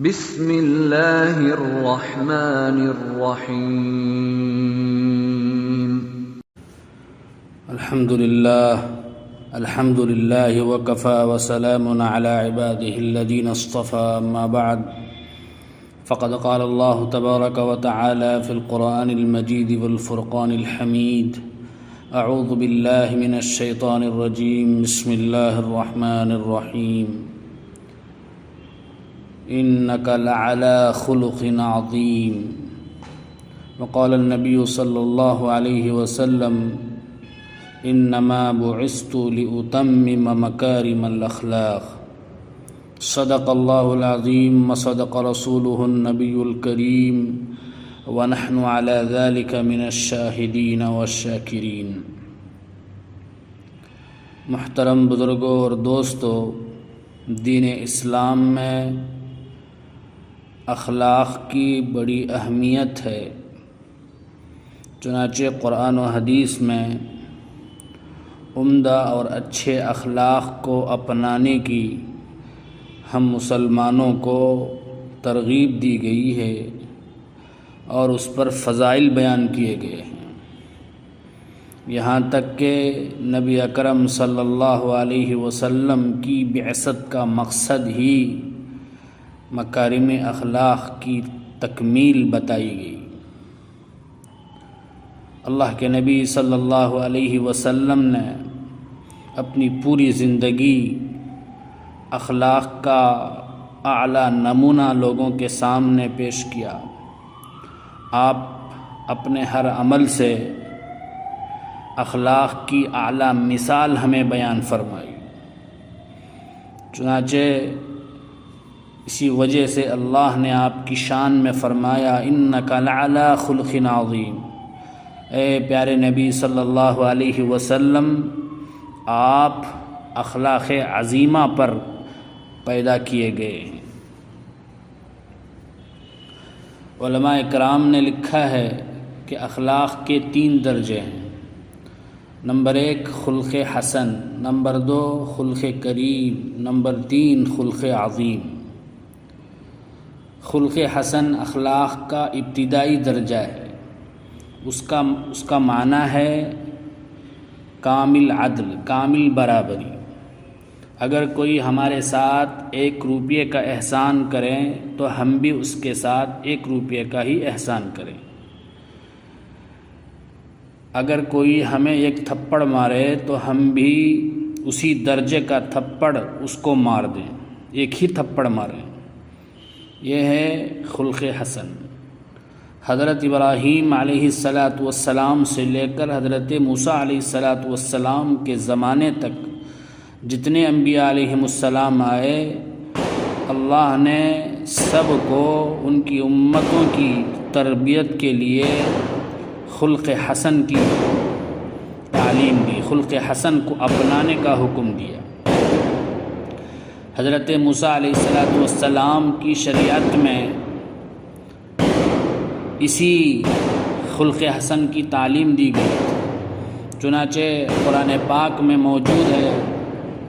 بسم اللہ الرحمن الرحیم الحمد للہ وکفى وسلام علی عباده الذین اصطفى اما بعد فقد قال اللہ تبارک وتعالی فی القرآن المجید والفرقان الحمید اعوذ باللہ من الشیطان الرجیم بسم اللہ الرحمن الرحیم إنك لعلى خلق عظيم وقال النبي صلى الله عليه وسلم إنما بعثت لأتمم مكارم الأخلاق صدق الله العظيم وصدق رسوله النبي الكريم ونحن على ذلك من الشاهدين والشاكرين۔ محترم بزرگوں اور دوستو، دین اسلام میں اخلاق کی بڑی اہمیت ہے۔ چنانچہ قرآن و حدیث میں عمدہ اور اچھے اخلاق کو اپنانے کی ہم مسلمانوں کو ترغیب دی گئی ہے اور اس پر فضائل بیان کیے گئے ہیں، یہاں تک کہ نبی اکرم صلی اللہ علیہ وسلم کی بعثت کا مقصد ہی مکارم اخلاق کی تکمیل بتائی گئی۔ اللہ کے نبی صلی اللہ علیہ وسلم نے اپنی پوری زندگی اخلاق کا اعلیٰ نمونہ لوگوں کے سامنے پیش کیا۔ آپ اپنے ہر عمل سے اخلاق کی اعلیٰ مثال ہمیں بیان فرمائی۔ چنانچہ اسی وجہ سے اللہ نے آپ کی شان میں فرمایا انک لعلی خلق عظیم، اے پیارے نبی صلی اللہ علیہ وسلم، آپ اخلاق عظیمہ پر پیدا کیے گئے ہیں۔ علماء کرام نے لکھا ہے کہ اخلاق کے 3 درجے ہیں۔ نمبر 1 خلق حسن، نمبر 2 خلق کریم، نمبر 3 خلق عظیم۔ خلق حسن اخلاق کا ابتدائی درجہ ہے۔ اس کا معنی ہے کامل عدل، کامل برابری۔ اگر کوئی ہمارے ساتھ 1 روپیے کا احسان کریں تو ہم بھی اس کے ساتھ 1 روپیے کا ہی احسان کریں۔ اگر کوئی ہمیں 1 تھپڑ مارے تو ہم بھی اسی درجے کا تھپڑ اس کو مار دیں، 1 ہی تھپڑ ماریں۔ یہ ہے خلق حسن۔ حضرت ابراہیم علیہ السلام سے لے کر حضرت موسیٰ علیہ السلام کے زمانے تک جتنے انبیاء علیہم السلام آئے، اللہ نے سب کو ان کی امتوں کی تربیت کے لیے خلق حسن کی تعلیم دی، خلق حسن کو اپنانے کا حکم دیا۔ حضرت موسیٰ علیہ السلام کی شریعت میں اسی خلق حسن کی تعلیم دی گئی۔ چنانچہ قرآن پاک میں موجود ہے،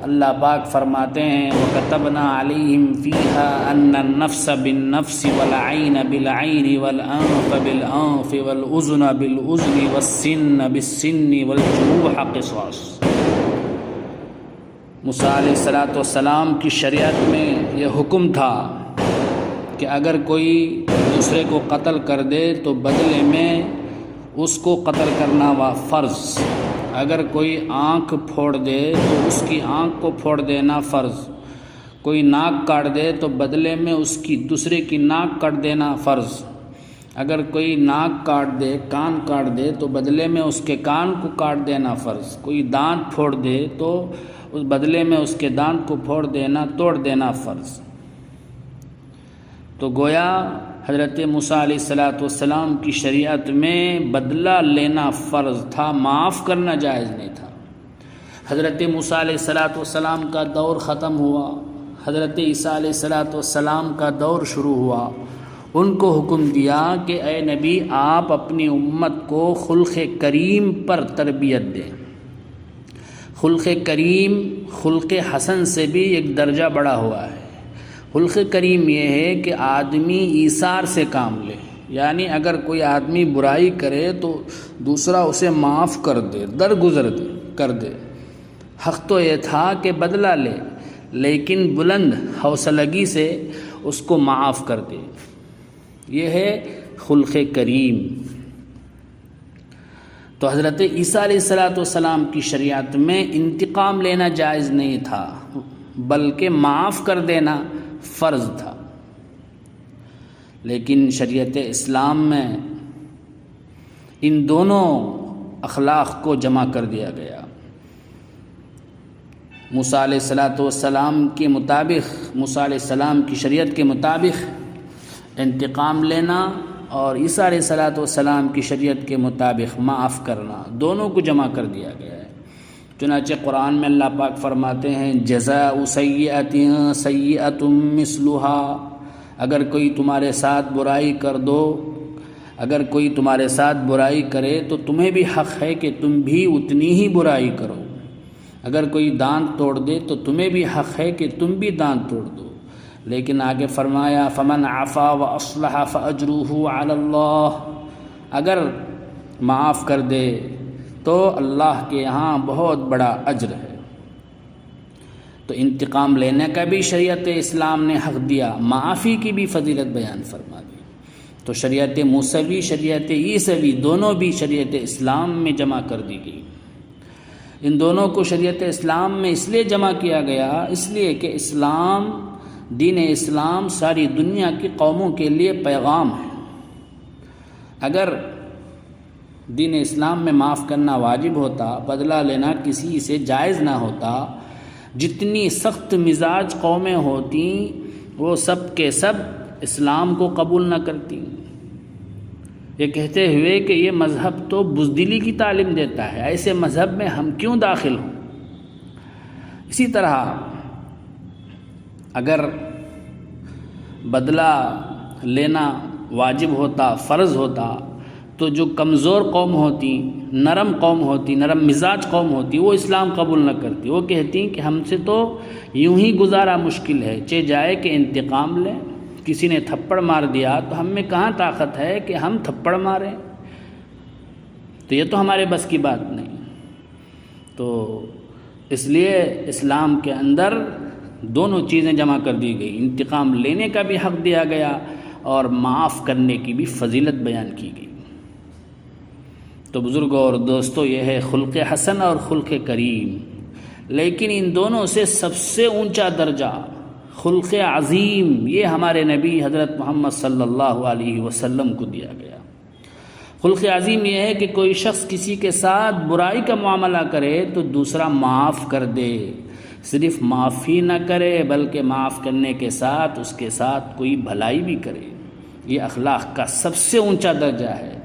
اللہ پاک فرماتے ہیں وَكَتَبْنَا عَلَيْهِمْ فِيهَا أَنَّ النَّفْسَ بِالنَّفْسِ وَالْعَيْنَ بِالْعَيْنِ وَالْأَنْفَ بِالْأَنْفِ وَالْأُذُنَ بِالْأُذُنِ وَالسِّنَّ بِالسِّنِّ وَالْجُرُوحَ قِصَاص۔ موسیٰ علیہ السلام کی شریعت میں یہ حکم تھا کہ اگر کوئی دوسرے کو قتل کر دے تو بدلے میں اس کو قتل کرنا فرض، اگر کوئی آنکھ پھوڑ دے تو اس کی آنکھ کو پھوڑ دینا فرض، کوئی ناک کاٹ دے تو بدلے میں اس کی دوسرے کی ناک کاٹ دینا فرض، اگر کوئی ناک کاٹ دے، کان کاٹ دے تو بدلے میں اس کے کان کو کاٹ دینا فرض، کوئی دانت پھوڑ دے تو اس بدلے میں اس کے دانت کو پھوڑ دینا، توڑ دینا فرض۔ تو گویا حضرت موسیٰ علیہ السلام کی شریعت میں بدلہ لینا فرض تھا، معاف کرنا جائز نہیں تھا۔ حضرت موسیٰ علیہ السلام کا دور ختم ہوا، حضرت عیسیٰ علیہ السلام کا دور شروع ہوا۔ ان کو حکم دیا کہ اے نبی، آپ اپنی امت کو خلق کریم پر تربیت دیں۔ خلق کریم خلق حسن سے بھی ایک درجہ بڑھا ہوا ہے۔ خلق کریم یہ ہے کہ آدمی ایثار سے کام لے، یعنی اگر کوئی آدمی برائی کرے تو دوسرا اسے معاف کر دے، درگزر کر دے۔ حق تو یہ تھا کہ بدلہ لے، لیکن بلند حوصلگی سے اس کو معاف کر دے۔ یہ ہے خلق کریم۔ تو حضرت عیسیٰ علیہ السلام کی شریعت میں انتقام لینا جائز نہیں تھا، بلکہ معاف کر دینا فرض تھا۔ لیکن شریعت اسلام میں ان دونوں اخلاق کو جمع کر دیا گیا۔ موسیٰ علیہ السلام کے مطابق، موسیٰ علیہ السلام کی شریعت کے مطابق انتقام لینا، اور عیسیٰ علیہ السلام کی شریعت کے مطابق معاف کرنا، دونوں کو جمع کر دیا گیا ہے۔ چنانچہ قرآن میں اللہ پاک فرماتے ہیں جزاء سیئۃ سیئۃ مثلھا، اگر کوئی تمہارے ساتھ برائی کر دو، اگر کوئی تمہارے ساتھ برائی کرے تو تمہیں بھی حق ہے کہ تم بھی اتنی ہی برائی کرو، اگر کوئی دانت توڑ دے تو تمہیں بھی حق ہے کہ تم بھی دانت توڑ دو۔ لیکن آگے فرمایا فمن عفا واصلح فاجرہ علی اللہ، اگر معاف کر دے تو اللہ کے یہاں بہت بڑا اجر ہے۔ تو انتقام لینے کا بھی شریعت اسلام نے حق دیا، معافی کی بھی فضیلت بیان فرما دی۔ تو شریعت موسوی، شریعت عیسوی دونوں بھی شریعت اسلام میں جمع کر دی گئی۔ ان دونوں کو شریعت اسلام میں اس لیے جمع کیا گیا، اس لیے کہ اسلام، دین اسلام ساری دنیا کی قوموں کے لیے پیغام ہے۔ اگر دین اسلام میں معاف کرنا واجب ہوتا، بدلہ لینا کسی سے جائز نہ ہوتا، جتنی سخت مزاج قومیں ہوتی وہ سب کے سب اسلام کو قبول نہ کرتی، یہ کہتے ہوئے کہ یہ مذہب تو بزدلی کی تعلیم دیتا ہے، ایسے مذہب میں ہم کیوں داخل ہوں۔ اسی طرح اگر بدلہ لینا واجب ہوتا، فرض ہوتا، تو جو کمزور قوم ہوتی، نرم قوم ہوتی، نرم مزاج قوم ہوتی، وہ اسلام قبول نہ کرتی، وہ کہتی کہ ہم سے تو یوں ہی گزارا مشکل ہے، چہ جائے کہ انتقام لیں، کسی نے تھپڑ مار دیا تو ہم میں کہاں طاقت ہے کہ ہم تھپڑ ماریں، تو یہ تو ہمارے بس کی بات نہیں۔ تو اس لیے اسلام کے اندر دونوں چیزیں جمع کر دی گئی، انتقام لینے کا بھی حق دیا گیا اور معاف کرنے کی بھی فضیلت بیان کی گئی۔ تو بزرگوں اور دوستو، یہ ہے خلق حسن اور خلق کریم۔ لیکن ان دونوں سے سب سے اونچا درجہ خلق عظیم، یہ ہمارے نبی حضرت محمد صلی اللہ علیہ وسلم کو دیا گیا۔ خلق عظیم یہ ہے کہ کوئی شخص کسی کے ساتھ برائی کا معاملہ کرے تو دوسرا معاف کر دے، صرف معاف ہی نہ کرے بلکہ معاف کرنے کے ساتھ اس کے ساتھ کوئی بھلائی بھی کرے۔ یہ اخلاق کا سب سے اونچا درجہ ہے،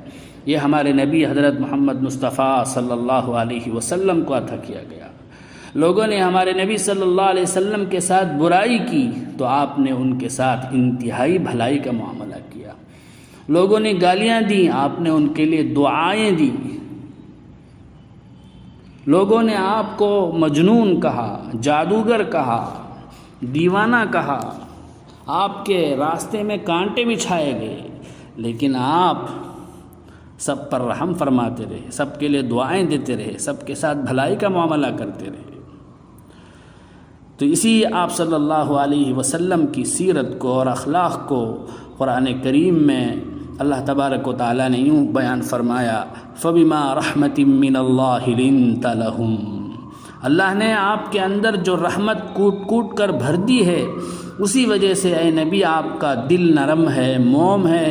یہ ہمارے نبی حضرت محمد مصطفیٰ صلی اللہ علیہ وسلم کو عطا کیا گیا۔ لوگوں نے ہمارے نبی صلی اللہ علیہ وسلم کے ساتھ برائی کی تو آپ نے ان کے ساتھ انتہائی بھلائی کا معاملہ کیا۔ لوگوں نے گالیاں دیں، آپ نے ان کے لیے دعائیں دی۔ لوگوں نے آپ کو مجنون کہا، جادوگر کہا، دیوانہ کہا، آپ کے راستے میں کانٹے بچھائے گئے، لیکن آپ سب پر رحم فرماتے رہے، سب کے لیے دعائیں دیتے رہے، سب کے ساتھ بھلائی کا معاملہ کرتے رہے۔ تو اسی آپ صلی اللہ علیہ وسلم کی سیرت کو اور اخلاق کو قرآن کریم میں اللہ تبارک و تعالیٰ نے یوں بیان فرمایا، فَبِمَا رَحْمَةٍ مِّنَ اللَّهِ لِنْتَ لَهُمْ، اللہ نے آپ کے اندر جو رحمت کوٹ کوٹ کر بھر دی ہے، اسی وجہ سے اے نبی آپ کا دل نرم ہے، موم ہے،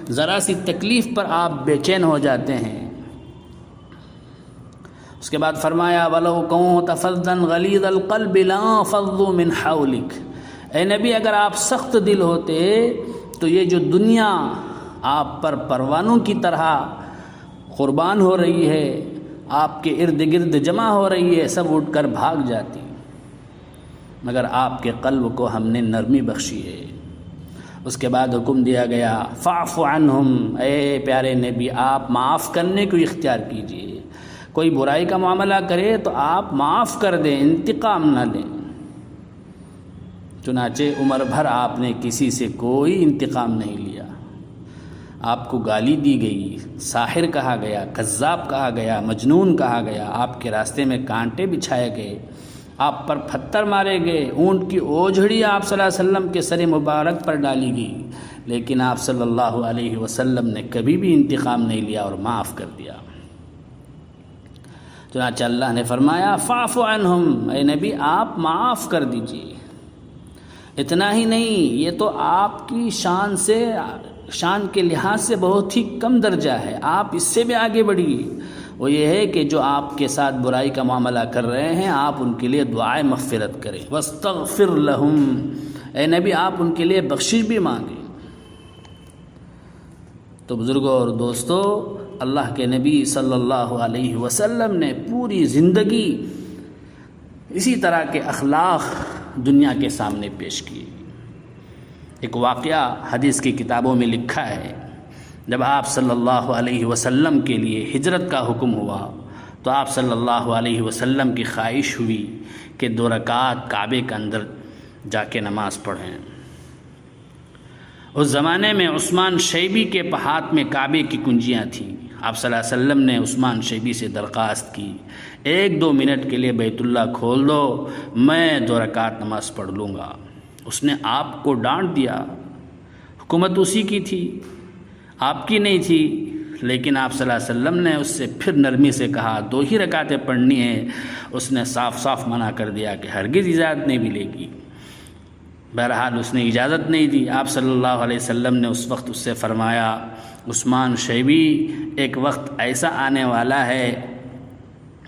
ذرا سی تکلیف پر آپ بے چین ہو جاتے ہیں۔ اس کے بعد فرمایا وَلَوْ كُنتَ فَظًّا غَلِيظَ الْقَلْبِ لَانفَضُّوا مِنْ حَوْلِكَ، اے نبی اگر آپ سخت دل ہوتے تو یہ جو دنیا آپ پر پروانوں کی طرح قربان ہو رہی ہے، آپ کے ارد گرد جمع ہو رہی ہے، سب اٹھ کر بھاگ جاتی، مگر آپ کے قلب کو ہم نے نرمی بخشی ہے۔ اس کے بعد حکم دیا گیا فاعف عنہم، اے پیارے نبی آپ معاف کرنے کو اختیار کیجیے، کوئی برائی کا معاملہ کرے تو آپ معاف کر دیں، انتقام نہ لیں۔ چنانچہ عمر بھر آپ نے کسی سے کوئی انتقام نہیں لیا۔ آپ کو گالی دی گئی، ساحر کہا گیا، کذاب کہا گیا، مجنون کہا گیا، آپ کے راستے میں کانٹے بچھائے گئے، آپ پر پتھر مارے گئے، اونٹ کی اوجھڑی آپ صلی اللہ علیہ وسلم کے سر مبارک پر ڈالی گئی، لیکن آپ صلی اللہ علیہ وسلم نے کبھی بھی انتقام نہیں لیا اور معاف کر دیا۔ چنانچہ اللہ نے فرمایا فاعف عنہم، اے نبی آپ معاف کر دیجیے۔ اتنا ہی نہیں، یہ تو آپ کی شان کے لحاظ سے بہت ہی کم درجہ ہے، آپ اس سے بھی آگے بڑھیے۔ وہ یہ ہے کہ جو آپ کے ساتھ برائی کا معاملہ کر رہے ہیں آپ ان کے لیے دعائے مغفرت کریں، واستغفر لہم، اے نبی آپ ان کے لیے بخشش بھی مانگیں۔ تو بزرگوں اور دوستو، اللہ کے نبی صلی اللہ علیہ وسلم نے پوری زندگی اسی طرح کے اخلاق دنیا کے سامنے پیش کیے۔ ایک واقعہ حدیث کی کتابوں میں لکھا ہے، جب آپ صلی اللہ علیہ وسلم کے لیے ہجرت کا حکم ہوا تو آپ صلی اللہ علیہ وسلم کی خواہش ہوئی کہ 2 رکعت کعبے کے اندر جا کے نماز پڑھیں۔ اس زمانے میں عثمان شیبی کے ہاتھ میں کعبے کی کنجیاں تھیں۔ آپ صلی اللہ علیہ وسلم نے عثمان شیبی سے درخواست کی 1-2 منٹ کے لیے بیت اللہ کھول دو، میں 2 رکعت نماز پڑھ لوں گا۔ اس نے آپ کو ڈانٹ دیا، حکومت اسی کی تھی، آپ کی نہیں تھی، لیکن آپ صلی اللہ علیہ وسلم نے اس سے پھر نرمی سے کہا 2 ہی رکعتیں پڑھنی ہیں۔ اس نے صاف صاف منع کر دیا کہ ہرگز اجازت نہیں ملے گی۔ بہرحال اس نے اجازت نہیں دی۔ آپ صلی اللہ علیہ وسلم نے اس وقت اس سے فرمایا عثمان شیبی، ایک وقت ایسا آنے والا ہے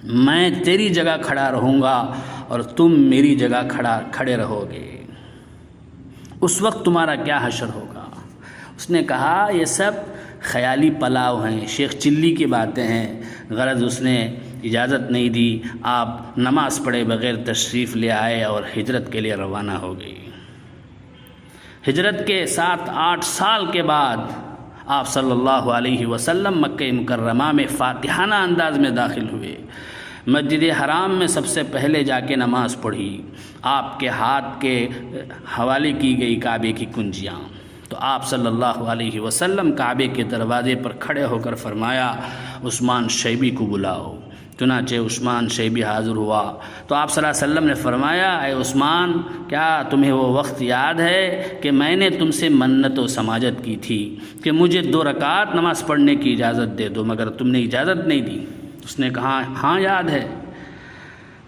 میں تیری جگہ کھڑا رہوں گا اور تم میری جگہ کھڑے رہو گے، اس وقت تمہارا کیا حشر ہوگا۔ اس نے کہا یہ سب خیالی پلاؤ ہیں، شیخ چلی کی باتیں ہیں، غرض اس نے اجازت نہیں دی۔ آپ نماز پڑھے بغیر تشریف لے آئے اور ہجرت کے لیے روانہ ہو گئی۔ ہجرت کے 7-8 سال کے بعد آپ صلی اللہ علیہ وسلم مکہ مکرمہ میں فاتحانہ انداز میں داخل ہوئے۔ مسجد حرام میں سب سے پہلے جا کے نماز پڑھی۔ آپ کے ہاتھ کے حوالے کی گئی کعبے کی کنجیاں، تو آپ صلی اللہ علیہ وسلم کعبے کے دروازے پر کھڑے ہو کر فرمایا عثمان شیبی کو بلاؤ۔ چنانچہ عثمان شیبی حاضر ہوا تو آپ صلی اللہ علیہ وسلم نے فرمایا اے عثمان، کیا تمہیں وہ وقت یاد ہے کہ میں نے تم سے منت و سماجت کی تھی کہ مجھے 2 رکعت نماز پڑھنے کی اجازت دے دو، مگر تم نے اجازت نہیں دی؟ اس نے کہا ہاں یاد ہے۔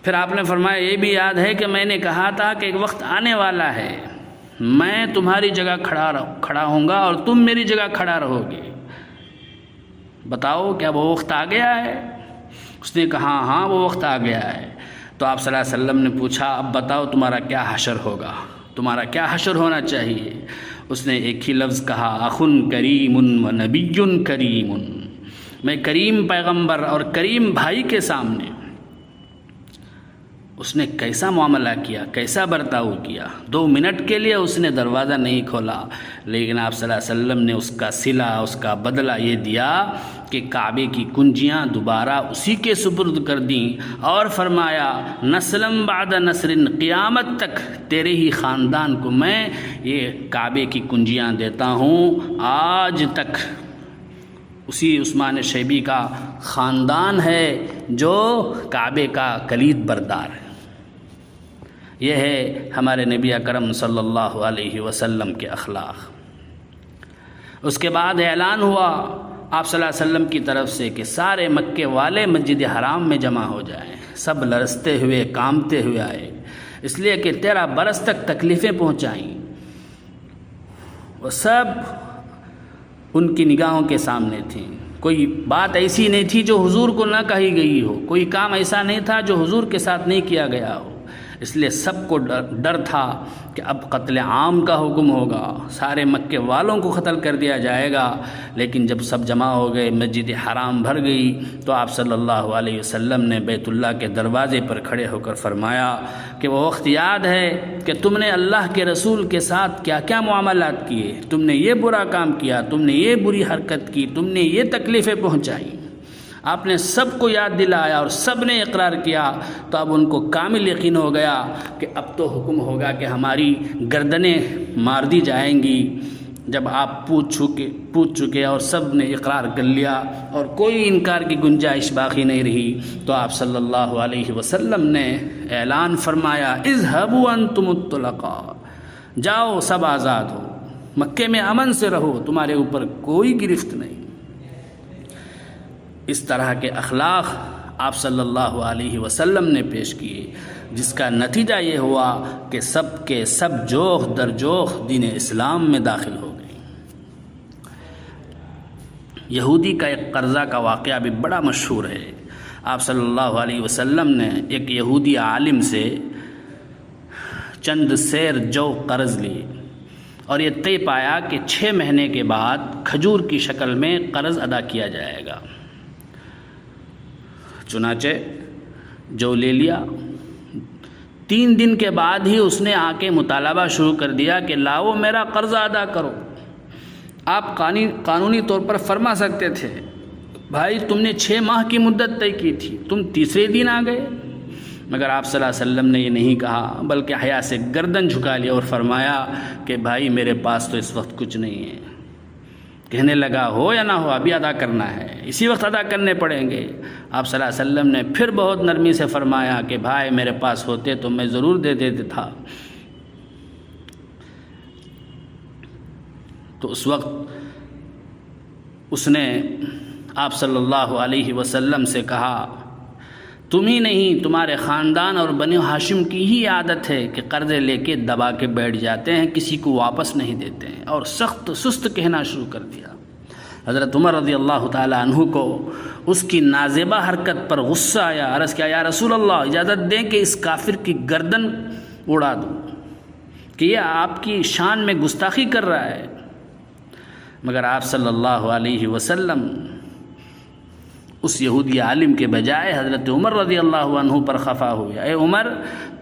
پھر آپ نے فرمایا یہ بھی یاد ہے کہ میں نے کہا تھا کہ ایک وقت آنے والا ہے میں تمہاری جگہ کھڑا ہوں گا اور تم میری جگہ کھڑا رہو گے، بتاؤ کیا وہ وقت آ گیا ہے؟ اس نے کہا ہاں وہ وقت آ گیا ہے۔ تو آپ صلی اللہ علیہ وسلم نے پوچھا اب بتاؤ تمہارا کیا حشر ہوگا، تمہارا کیا حشر ہونا چاہیے؟ اس نے ایک ہی لفظ کہا اخن کریم و نبی کریم، میں کریم پیغمبر اور کریم بھائی کے سامنے۔ اس نے کیسا معاملہ کیا، کیسا برتاؤ کیا، 2 منٹ کے لیے اس نے دروازہ نہیں کھولا، لیکن آپ صلی اللہ علیہ وسلم نے اس کا صلہ، اس کا بدلہ یہ دیا کہ کعبے کی کنجیاں دوبارہ اسی کے سپرد کر دیں اور فرمایا نسلم بعد نسر، قیامت تک تیرے ہی خاندان کو میں یہ کعبے کی کنجیاں دیتا ہوں۔ آج تک اسی عثمان شیبی کا خاندان ہے جو کعبے کا کلید بردار ہے۔ یہ ہے ہمارے نبی اکرم صلی اللہ علیہ وسلم کے اخلاق۔ اس کے بعد اعلان ہوا آپ صلی اللہ علیہ وسلم کی طرف سے کہ سارے مکے والے مسجد حرام میں جمع ہو جائیں۔ سب لرزتے ہوئے کانپتے ہوئے آئے، اس لیے کہ 13 برس تک تکلیفیں پہنچائیں، وہ سب ان کی نگاہوں کے سامنے تھیں۔ کوئی بات ایسی نہیں تھی جو حضور کو نہ کہی گئی ہو، کوئی کام ایسا نہیں تھا جو حضور کے ساتھ نہیں کیا گیا ہو، اس لیے سب کو ڈر تھا کہ اب قتل عام کا حکم ہوگا، سارے مکے والوں کو قتل کر دیا جائے گا۔ لیکن جب سب جمع ہو گئے، مسجد حرام بھر گئی، تو آپ صلی اللہ علیہ وسلم نے بیت اللہ کے دروازے پر کھڑے ہو کر فرمایا کہ وہ وقت یاد ہے کہ تم نے اللہ کے رسول کے ساتھ کیا کیا معاملات کیے، تم نے یہ برا کام کیا، تم نے یہ بری حرکت کی، تم نے یہ تکلیفیں پہنچائی۔ آپ نے سب کو یاد دلایا اور سب نے اقرار کیا، تو اب ان کو کامل یقین ہو گیا کہ اب تو حکم ہوگا کہ ہماری گردنیں مار دی جائیں گی۔ جب آپ پوچھ چکے اور سب نے اقرار کر لیا اور کوئی انکار کی گنجائش باقی نہیں رہی، تو آپ صلی اللہ علیہ وسلم نے اعلان فرمایا اذهبوا انتم الطلقاء، جاؤ سب آزاد ہو، مکے میں امن سے رہو، تمہارے اوپر کوئی گرفت نہیں۔ اس طرح کے اخلاق آپ صلی اللہ علیہ وسلم نے پیش کیے، جس کا نتیجہ یہ ہوا کہ سب کے سب جوخ در جوخ دین اسلام میں داخل ہو گئے۔ یہودی کا ایک قرضہ کا واقعہ بھی بڑا مشہور ہے۔ آپ صلی اللہ علیہ وسلم نے ایک یہودی عالم سے چند سیر جو قرض لیے اور یہ طے پایا کہ 6 مہینے کے بعد کھجور کی شکل میں قرض ادا کیا جائے گا۔ چنانچہ جو لے لیا، 3 دن کے بعد ہی اس نے آ کے مطالبہ شروع کر دیا کہ لاؤ میرا قرض ادا کرو۔ آپ قانونی طور پر فرما سکتے تھے بھائی تم نے 6 ماہ کی مدت طے کی تھی، تم تیسرے دن آ گئے، مگر آپ صلی اللہ علیہ وسلم نے یہ نہیں کہا، بلکہ حیا سے گردن جھکا لیا اور فرمایا کہ بھائی میرے پاس تو اس وقت کچھ نہیں ہے۔ کہنے لگا ہو یا نہ ہو ابھی ادا کرنا ہے، اسی وقت ادا کرنے پڑیں گے۔ آپ صلی اللہ علیہ وسلم نے پھر بہت نرمی سے فرمایا کہ بھائی میرے پاس ہوتے تو میں ضرور دے دیتا تھا۔ تو اس وقت اس نے آپ صلی اللہ علیہ وسلم سے کہا تم ہی نہیں تمہارے خاندان اور بنی ہاشم کی ہی عادت ہے کہ قرضے لے کے دبا کے بیٹھ جاتے ہیں، کسی کو واپس نہیں دیتے ہیں، اور سخت سست کہنا شروع کر دیا۔ حضرت عمر رضی اللہ تعالی عنہ کو اس کی نازیبہ حرکت پر غصہ آیا، عرض کیا یا رسول اللہ اجازت دیں کہ اس کافر کی گردن اڑا دوں کہ یہ آپ کی شان میں گستاخی کر رہا ہے، مگر آپ صلی اللہ علیہ وسلم اس یہودی عالم کے بجائے حضرت عمر رضی اللہ عنہ پر خفا ہوئے۔ اے عمر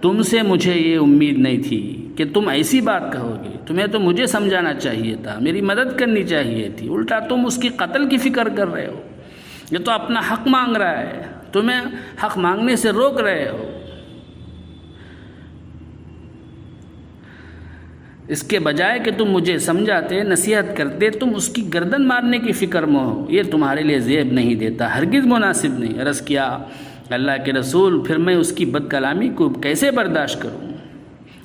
تم سے مجھے یہ امید نہیں تھی کہ تم ایسی بات کہو گے، تمہیں تو مجھے سمجھانا چاہیے تھا، میری مدد کرنی چاہیے تھی، الٹا تم اس کی قتل کی فکر کر رہے ہو۔ یہ تو اپنا حق مانگ رہا ہے، تمہیں حق مانگنے سے روک رہے ہو۔ اس کے بجائے کہ تم مجھے سمجھاتے نصیحت کرتے، تم اس کی گردن مارنے کی فکر میں ہو، یہ تمہارے لیے زیب نہیں دیتا، ہرگز مناسب نہیں۔ عرض کیا اللہ کے رسول پھر میں اس کی بد کلامی کو کیسے برداشت کروں؟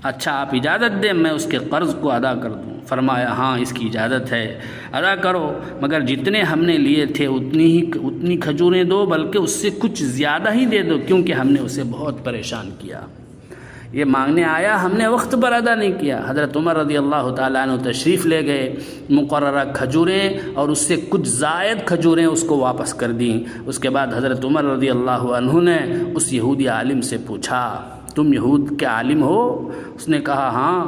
اچھا آپ اجازت دیں میں اس کے قرض کو ادا کر دوں۔ فرمایا ہاں اس کی اجازت ہے، ادا کرو، مگر جتنے ہم نے لیے تھے اتنی کھجوریں دو، بلکہ اس سے کچھ زیادہ ہی دے دو، کیونکہ ہم نے اسے بہت پریشان کیا۔ یہ مانگنے آیا، ہم نے وقت پر ادا نہیں کیا۔ حضرت عمر رضی اللہ تعالیٰ عنہ تشریف لے گئے، مقررہ کھجوریں اور اس سے کچھ زائد کھجوریں اس کو واپس کر دیں۔ اس کے بعد حضرت عمر رضی اللہ عنہ نے اس یہودی عالم سے پوچھا تم یہود کے عالم ہو؟ اس نے کہا ہاں۔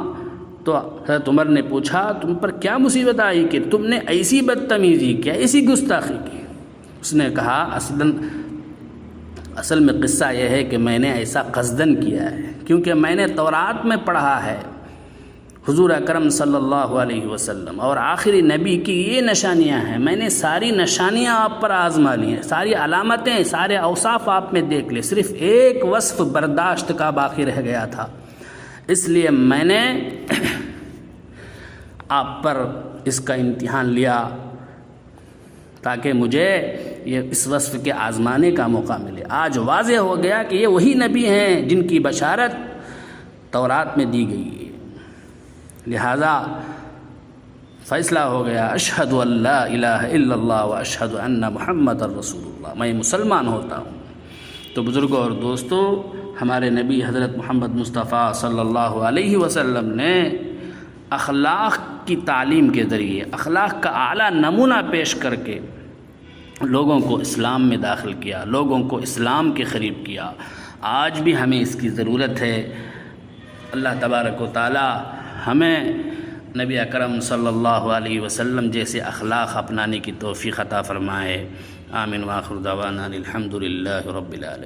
تو حضرت عمر نے پوچھا تم پر کیا مصیبت آئی کہ تم نے ایسی بدتمیزی کی، ایسی گستاخی کی؟ اس نے کہا اصل میں قصہ یہ ہے کہ میں نے ایسا قصدن کیا ہے، کیونکہ میں نے تورات میں پڑھا ہے حضور اکرم صلی اللہ علیہ وسلم اور آخری نبی کی یہ نشانیاں ہیں، میں نے ساری نشانیاں آپ پر آزما لی ہیں، ساری علامتیں، سارے اوصاف آپ میں دیکھ لے، صرف ایک وصف برداشت کا باقی رہ گیا تھا، اس لیے میں نے آپ پر اس کا امتحان لیا تاکہ مجھے یہ اس وصف کے آزمانے کا موقع ملے۔ آج واضح ہو گیا کہ یہ وہی نبی ہیں جن کی بشارت تورات میں دی گئی ہے، لہذا فیصلہ ہو گیا اشہد ان لا الہ الا اللہ و اشہد ان محمد رسول اللہ، میں مسلمان ہوتا ہوں۔ تو بزرگوں اور دوستوں، ہمارے نبی حضرت محمد مصطفیٰ صلی اللہ علیہ وسلم نے اخلاق کی تعلیم کے ذریعے اخلاق کا اعلیٰ نمونہ پیش کر کے لوگوں کو اسلام میں داخل کیا، لوگوں کو اسلام کے قریب کیا۔ آج بھی ہمیں اس کی ضرورت ہے۔ اللہ تبارک و تعالی ہمیں نبی اکرم صلی اللہ علیہ وسلم جیسے اخلاق اپنانے کی توفیق عطا فرمائے۔ آمین وآخر دعوانا الحمد للہ رب العالمین۔